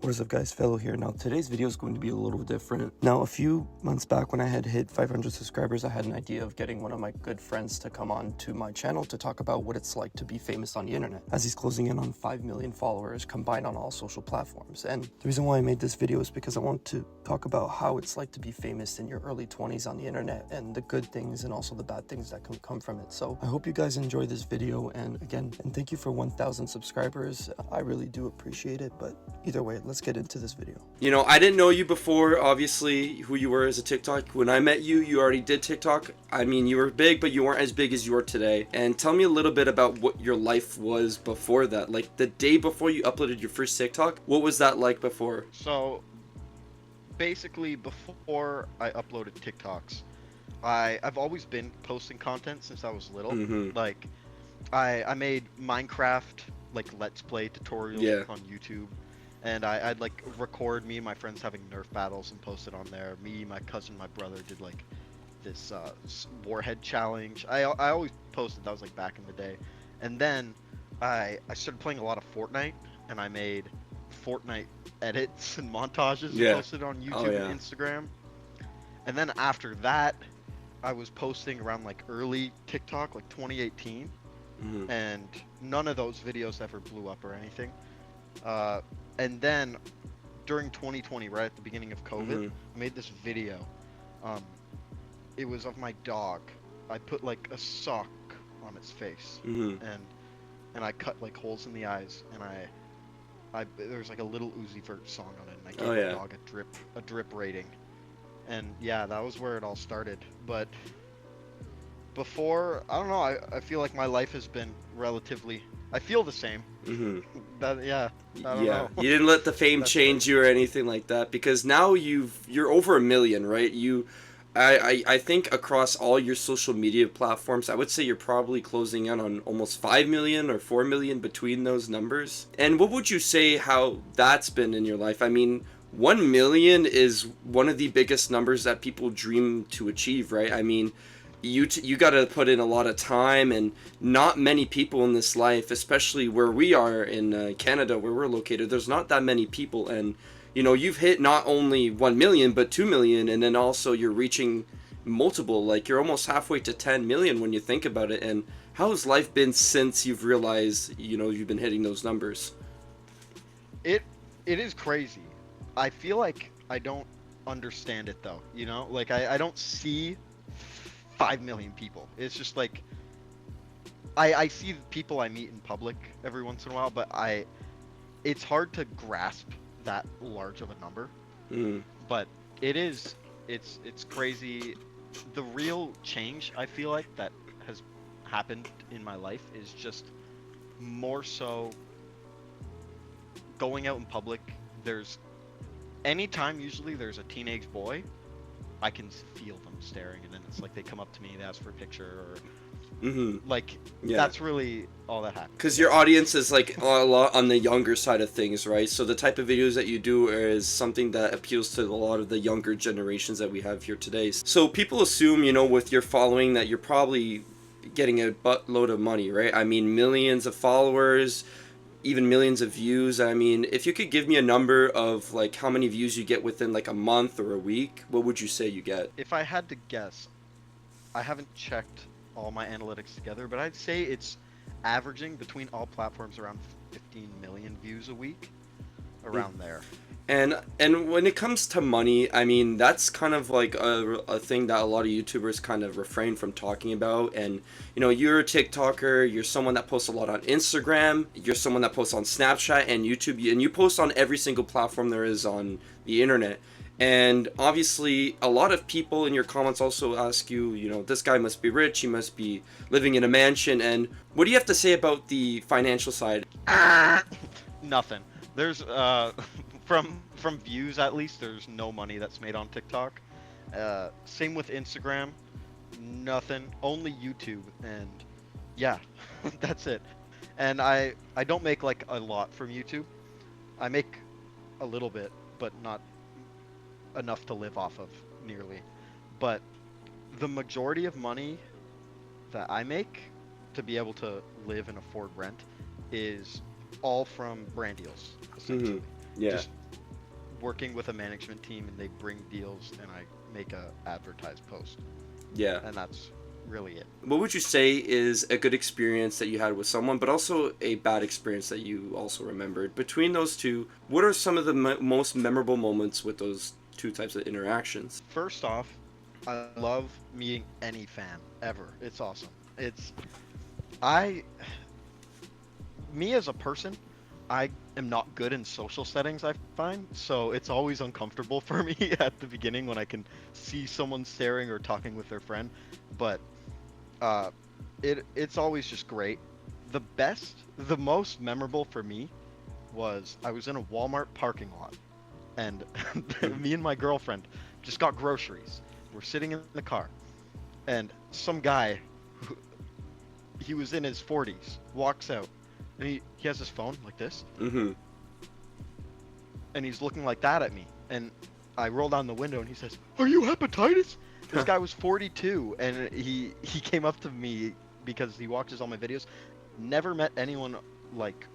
What is up guys, Fellow here. Now today's video is going to be a little different. Now a few months back when I had hit 500 subscribers, I had an idea of getting one of my good friends to come on to my channel to talk about what it's like to be famous on the internet, as he's closing in on 5 million followers combined on all social platforms. And the reason why I made this video is because I want to talk about how it's like to be famous in your early 20s on the internet and the good things and also the bad things that can come from it. So I hope you guys enjoy this video, and again, thank you for 1,000 subscribers. I really do appreciate it, but either way, let's get into this video. You know, I didn't know you before, obviously, who you were as a TikTok. When I met you, you already did TikTok. I mean, you were big, but you weren't as big as you are today. And tell me a little bit about what your life was before that. Like, the day before you uploaded your first TikTok, what was that like before? So, basically, before I uploaded TikToks, I've always been posting content since I was little. Like, I made Minecraft, like, Let's Play tutorials on YouTube. And I'd like record me and my friends having Nerf battles and post it on there. Me, my cousin, my brother did like this Warhead challenge. I always posted, that was like back in the day. And then I started playing a lot of Fortnite, and I made Fortnite edits and montages and posted on YouTube and Instagram. And then after that, I was posting around like early TikTok, like 2018. And none of those videos ever blew up or anything. And then during 2020, right at the beginning of COVID, I made this video. It was of my dog. I put like a sock on its face, and I cut like holes in the eyes, and I there was like a Little Uzi Vert song on it, and I gave the dog a drip rating. And yeah, that was where it all started. But before, I don't know, I feel like my life has been relatively, I feel the same. I don't know. You didn't let the fame change you or anything like that, because now you're over 1 million, right? I think across all your social media platforms, I would say you're probably closing in on almost 5 million or 4 million between those numbers. And what would you say how that's been in your life? I mean, 1 million is one of the biggest numbers that people dream to achieve, right? I mean, you got to put in a lot of time, and not many people in this life, especially where we are in Canada, where we're located, there's not that many people. And you know, you've hit not only 1 million but 2 million, and then also you're reaching multiple, like you're almost halfway to 10 million when you think about it. And how has life been since you've realized, you know, you've been hitting those numbers? It is crazy. I feel like I don't understand it though, you know, like I don't see 5 million people. It's just like I see the people I meet in public every once in a while, but it's hard to grasp that large of a number. But it's crazy. The real change I feel like that has happened in my life is just more so going out in public. Usually there's a teenage boy, I can feel them staring, and then it's like they come up to me, they ask for a picture, or that's really all that happens. Because your audience is like a lot on the younger side of things, right? So the type of videos that you do is something that appeals to a lot of the younger generations that we have here today. So people assume, you know, with your following that you're probably getting a buttload of money, right? I mean, millions of followers, even millions of views. I mean, if you could give me a number of like how many views you get within like a month or a week, what would you say you get? If I had to guess, I haven't checked all my analytics together, but I'd say it's averaging between all platforms around 15 million views a week, around there. And when it comes to money, I mean, that's kind of like a thing that a lot of YouTubers kind of refrain from talking about. And, you know, you're a TikToker, you're someone that posts a lot on Instagram, you're someone that posts on Snapchat and YouTube, and you post on every single platform there is on the internet. And obviously, a lot of people in your comments also ask you, you know, this guy must be rich, he must be living in a mansion. And what do you have to say about the financial side? Nothing. There's from views, at least, there's no money that's made on TikTok. Same with Instagram, nothing. Only YouTube, and yeah, that's it. And I don't make like a lot from YouTube. I make a little bit, but not enough to live off of nearly. But the majority of money that I make to be able to live and afford rent is all from brand deals, essentially. Yeah. Just working with a management team and they bring deals and I make a advertised post. Yeah. And that's really it. What would you say is a good experience that you had with someone, but also a bad experience that you also remembered? Between those two, what are some of the most memorable moments with those two types of interactions? First off, I love meeting any fan ever. It's awesome. I, me as a person, I am not good in social settings, I find, so it's always uncomfortable for me at the beginning when I can see someone staring or talking with their friend, but uh, it's always just great. The most memorable for me was I was in a Walmart parking lot, and me and my girlfriend just got groceries. We're sitting in the car, and some guy, who, he was in his 40s, walks out, and he has his phone like this, Mm-hmm. and he's looking like that at me. And I roll down the window, and he says, "Are you hepatitis?" This guy was 42, and he came up to me because he watches all my videos. Never met anyone like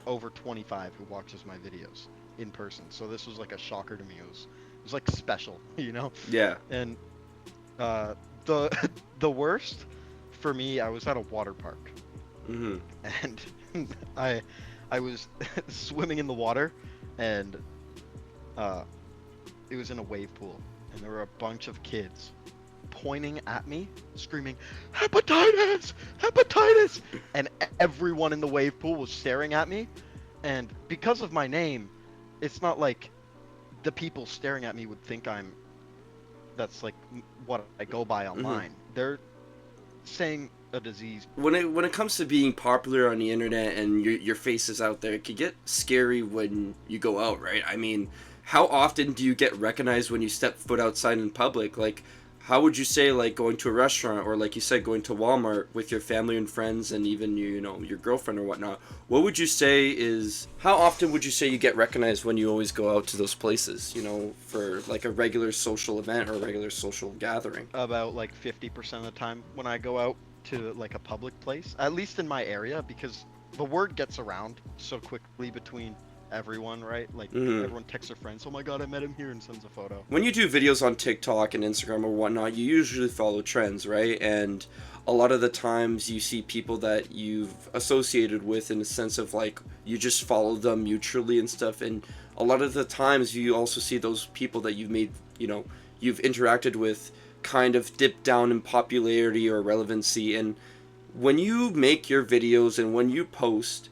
over 25 who watches my videos in person. So this was like a shocker to me. It was like special, you know? Yeah. And uh, the the worst for me, I was at a water park, Mm-hmm. and I I was swimming in the water, and uh, it was in a wave pool, and there were a bunch of kids pointing at me, screaming, "Hepatitis! Hepatitis!" And everyone in the wave pool was staring at me. And because of my name, it's not like the people staring at me would think that's like what I go by online. They're saying a disease. When it comes to being popular on the internet and your face is out there, it could get scary when you go out, right? I mean, how often do you get recognized when you step foot outside in public? Like, how would you say, like, going to a restaurant, or like you said, going to Walmart with your family and friends and even your girlfriend or whatnot? What would you say is, how often would you say you get recognized when you always go out to those places, for like a regular social event or a regular social gathering? About like 50% of the time when I go out to like a public place, at least in my area, because the word gets around so quickly between everyone, right? Like everyone texts their friends, "Oh my god, I met him here," and sends a photo. When you do videos on TikTok and Instagram or whatnot, you usually follow trends, right? And a lot of the times you see people that you've associated with in the sense of like you just follow them mutually and stuff. And a lot of the times you also see those people that you've made, you've interacted with kind of dip down in popularity or relevancy. And when you make your videos and when you post,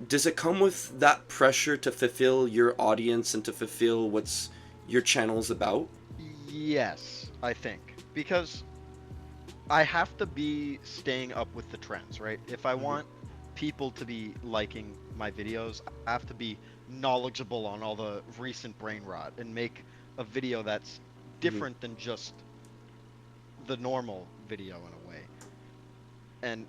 does it come with that pressure to fulfill your audience and to fulfill what's your channel's about? Yes, I think, because I have to be staying up with the trends, right? If I want people to be liking my videos, I have to be knowledgeable on all the recent brain rot and make a video that's different than just the normal video in a way. And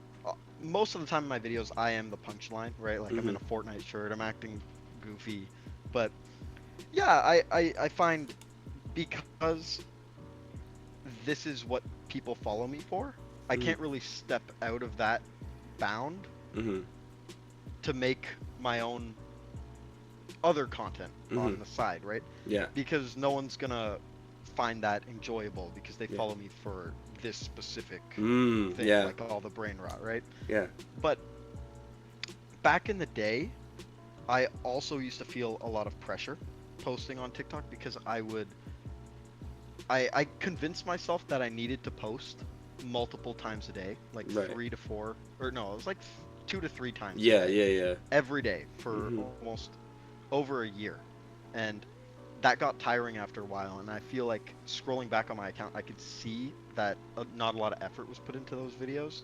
most of the time in my videos, I am the punchline, right? Like I'm in a Fortnite shirt, I'm acting goofy, but yeah, I find, because this is what people follow me for, I can't really step out of that bound to make my own other content on the side, right? Yeah. Because no one's gonna find that enjoyable because they follow me for this specific thing, like all the brain rot, right? Yeah. But back in the day, I also used to feel a lot of pressure posting on TikTok because I convinced myself that I needed to post multiple times a day, like 3 to 4, or no, it was like 2 to 3 times. Yeah. Every day for almost over a year, and that got tiring after a while. And I feel like scrolling back on my account, I could see that not a lot of effort was put into those videos.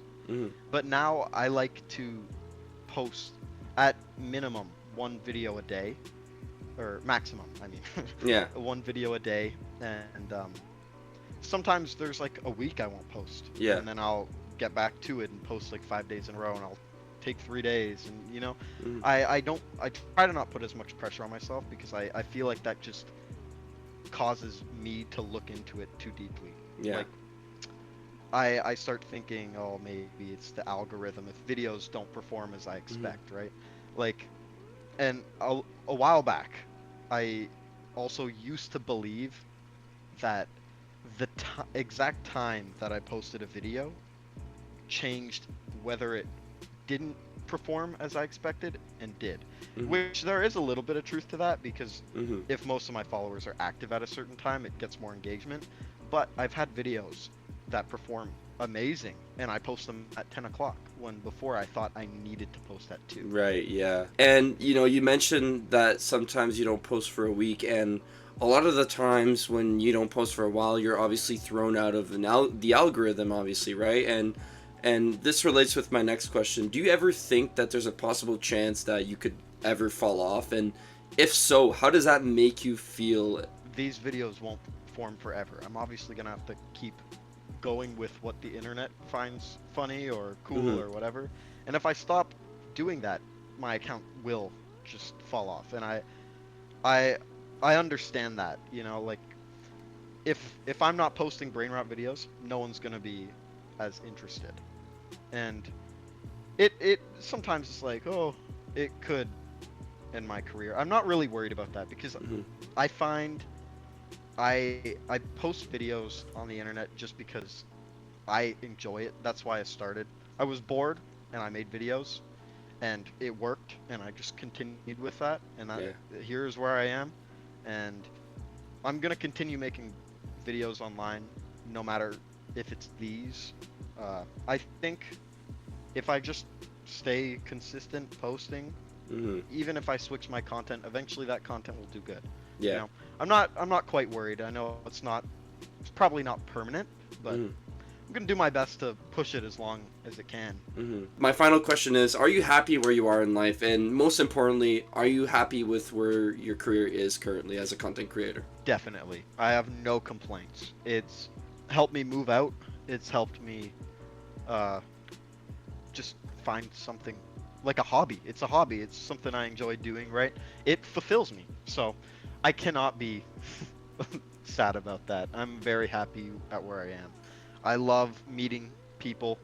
But now I like to post at minimum 1 video a day, or maximum, I mean, Yeah. 1 video a day, and sometimes there's like a week I won't post, Yeah. and then I'll get back to it and post like 5 days in a row, and I'll take 3 days, and I try to not put as much pressure on myself because I feel like that just causes me to look into it too deeply. Yeah. Like, I start thinking, oh, maybe it's the algorithm if videos don't perform as I expect, right? Like, and a while back, I also used to believe that the exact time that I posted a video changed whether it didn't perform as I expected and did. Mhm. Which there is a little bit of truth to that, because Mhm. if most of my followers are active at a certain time, it gets more engagement. But I've had videos that perform amazing and I post them at 10 o'clock when before I thought I needed to post at 2. Right, yeah. And you know, you mentioned that sometimes you don't post for a week, and a lot of the times when you don't post for a while, you're obviously thrown out of the algorithm, obviously, right? And this relates with my next question. Do you ever think that there's a possible chance that you could ever fall off? And if so, how does that make you feel? These videos won't perform forever. I'm obviously going to have to keep going with what the internet finds funny or cool Mhm. or whatever. And if I stop doing that, my account will just fall off. And I I understand that, you know, like if I'm not posting brain rot videos, no one's going to be as interested. And it sometimes it's like, oh, it could end my career. I'm not really worried about that because Mhm. I find I post videos on the internet just because I enjoy it. That's why I started. I was bored and I made videos and it worked and I just continued with that, and Yeah. here's where I am, and I'm gonna continue making videos online no matter if it's these. I think if I just stay consistent posting, Mhm. even if I switch my content, eventually that content will do good. You Yeah. know, I'm not quite worried. I know it's probably not permanent, but Mhm. I'm gonna do my best to push it as long as it can. My final question is, are you happy where you are in life? And most importantly, are you happy with where your career is currently as a content creator? Definitely, I have no complaints. It's helped me move out. It's helped me uh, just find something like a hobby. It's a hobby. It's something I enjoy doing, right? It fulfills me. So I cannot be sad about that. I'm very happy at where I am. I love meeting people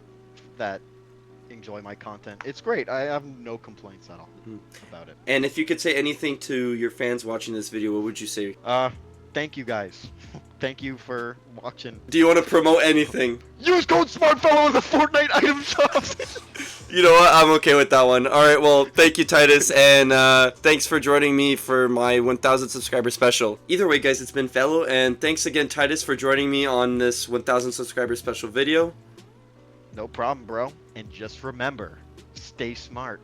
that enjoy my content. It's great. I have no complaints at all about it. And if you could say anything to your fans watching this video, what would you say? Thank you guys. Thank you for watching. Do you want to promote anything? Use code SmartFellow in the Fortnite item shop. You know what? I'm okay with that one. All right, well, thank you, Titus, and thanks for joining me for my 1,000 subscriber special. Either way, guys, it's been Fellow, and thanks again, Titus, for joining me on this 1,000 subscriber special video. No problem, bro. And just remember, stay smart.